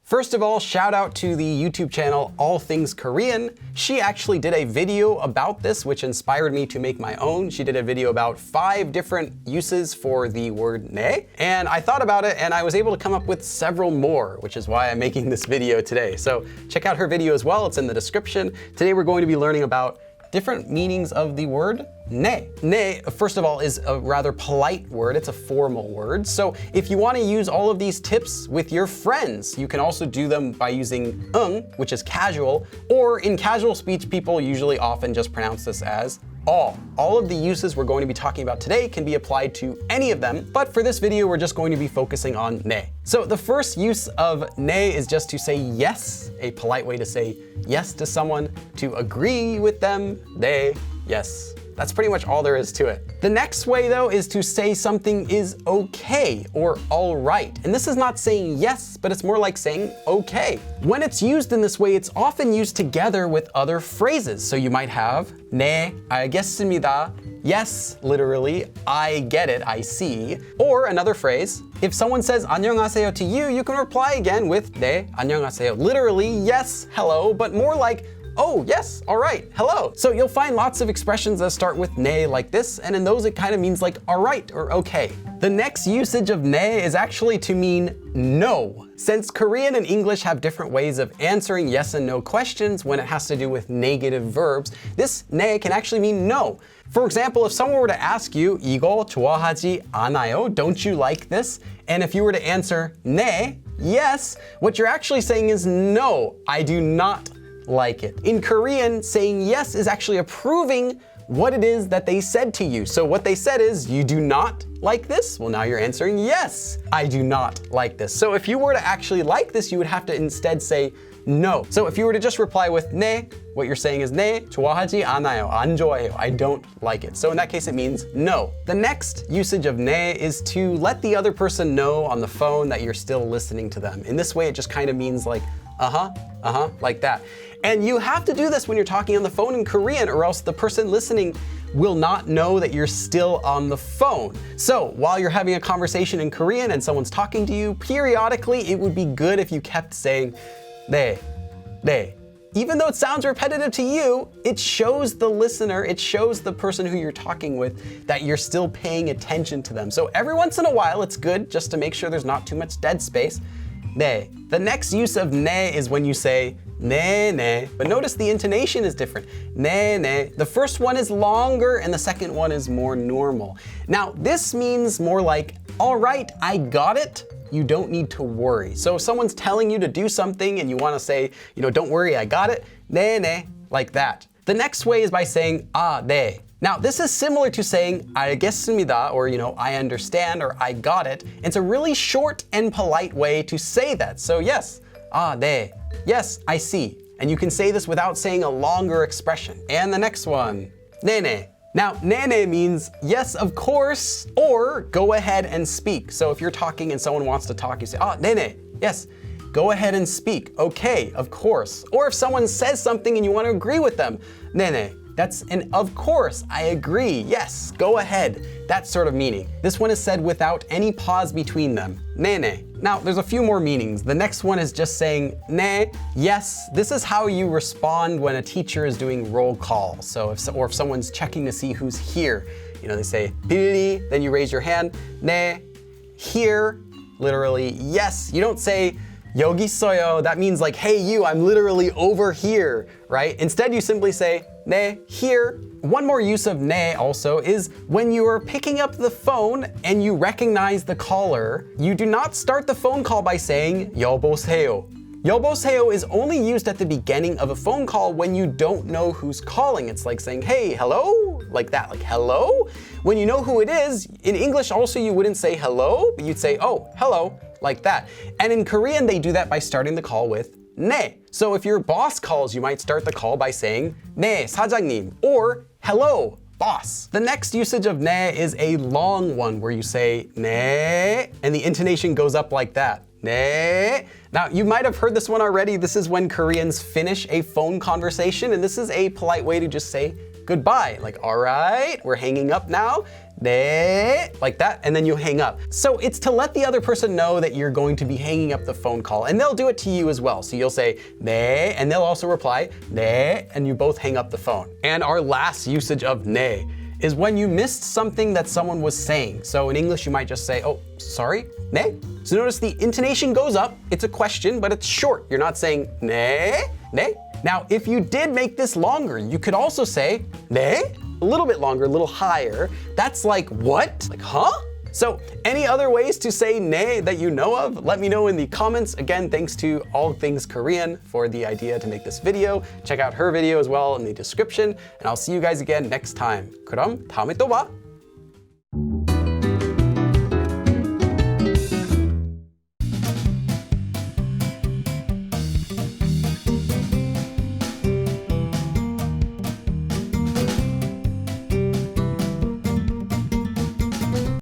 First of all, shout out to the YouTube channel All Things Korean. She actually did a video about this, which inspired me to make my own. She did a video about 5 different uses for the word ne, and I thought about it and I was able to come up with several more, which is why I'm making this video today. So check out her video as well, it's in the description. Today we're going to be learning about different meanings of the word ne. Ne, first of all, is a rather polite word. It's a formal word. So if you want to use all of these tips with your friends, you can also do them by using which is casual, or in casual speech, people usually often just pronounce this as all. All of the uses we're going to be talking about today can be applied to any of them, but for this video, we're just going to be focusing on ne. So the first use of ne is just to say yes, a polite way to say yes to someone, to agree with them, ne, yes. That's pretty much all there is to it. The next way though is to say something is okay or all right. And this is not saying yes, but it's more like saying okay. When it's used in this way, it's often used together with other phrases. So you might have 네, 알겠습니다. Yes, literally, I get it, I see. Or another phrase, if someone says 안녕하세요 to you, you can reply again with 네, 안녕하세요. Literally, yes, hello, but more like oh, yes, all right, hello. So you'll find lots of expressions that start with ne like this, and in those it kind of means like all right or okay. The next usage of ne is actually to mean no. Since Korean and English have different ways of answering yes and no questions when it has to do with negative verbs, this ne can actually mean no. For example, if someone were to ask you, 이거 좋아하지 않아요? Don't you like this? And if you were to answer 네, yes, what you're actually saying is no, I do not like it. In Korean, saying yes is actually approving what it is that they said to you. So what they said is, you do not like this? Well, now you're answering yes, I do not like this. So if you were to actually like this, you would have to instead say no. So if you were to just reply with 네, what you're saying is 네, 좋아하지 않아요, 안 좋아해요, I don't like it. So in that case, it means no. The next usage of 네 is to let the other person know on the phone that you're still listening to them. In this way, it just kind of means like, like that. And you have to do this when you're talking on the phone in Korean, or else the person listening will not know that you're still on the phone. So while you're having a conversation in Korean and someone's talking to you, periodically it would be good if you kept saying 네, 네. Even though it sounds repetitive to you, it shows the listener, it shows the person who you're talking with that you're still paying attention to them. So every once in a while, it's good just to make sure there's not too much dead space. 네. The next use of 네 is when you say 네, 네. But notice the intonation is different. 네, 네. The first one is longer and the second one is more normal. Now, this means more like, all right, I got it. You don't need to worry. So if someone's telling you to do something and you want to say, don't worry, I got it, 네, 네, like that. The next way is by saying 아, 네. Now, this is similar to saying 알겠습니다, or I understand, or I got it. It's a really short and polite way to say that. So yes, 아, 네. Yes, I see. And you can say this without saying a longer expression. And the next one, 네네. Now, 네네 means yes, of course, or go ahead and speak. So if you're talking and someone wants to talk, you say, ah, 네네, yes, go ahead and speak. Okay, of course. Or if someone says something and you want to agree with them, 네네. That's an of course, I agree, yes, go ahead, that sort of meaning. This one is said without any pause between them, 네네. Now, there's a few more meanings. The next one is just saying 네, yes. This is how you respond when a teacher is doing roll call. So if someone's checking to see who's here, they say 빌리, then you raise your hand, 네, here, literally, yes. You don't say 여기 있어요, that means like, hey you, I'm literally over here, right? Instead, you simply say 네, here. One more use of 네 also is when you are picking up the phone and you recognize the caller, you do not start the phone call by saying 여보세요. 여보세요 is only used at the beginning of a phone call when you don't know who's calling. It's like saying, hey, hello? Like that, like hello? When you know who it is, in English also you wouldn't say hello, but you'd say, oh, hello, like that. And in Korean, they do that by starting the call with 네. So if your boss calls, you might start the call by saying 네, 사장님, or hello, boss. The next usage of 네 is a long one where you say 네, and the intonation goes up like that. 네. Now, you might have heard this one already. This is when Koreans finish a phone conversation, and this is a polite way to just say goodbye, like, all right, we're hanging up now. 네, like that, and then you hang up. So it's to let the other person know that you're going to be hanging up the phone call, and they'll do it to you as well. So you'll say 네, and they'll also reply 네, and you both hang up the phone. And our last usage of 네 is when you missed something that someone was saying. So in English, you might just say, oh, sorry, 네? So notice the intonation goes up. It's a question, but it's short. You're not saying 네, 네. Now, if you did make this longer, you could also say 네, a little bit longer, a little higher. That's like what? Like, huh? So any other ways to say 네 that you know of? Let me know in the comments. Again, thanks to All Things Korean for the idea to make this video. Check out her video as well in the description, and I'll see you guys again next time. 그럼 다음에 또 봐.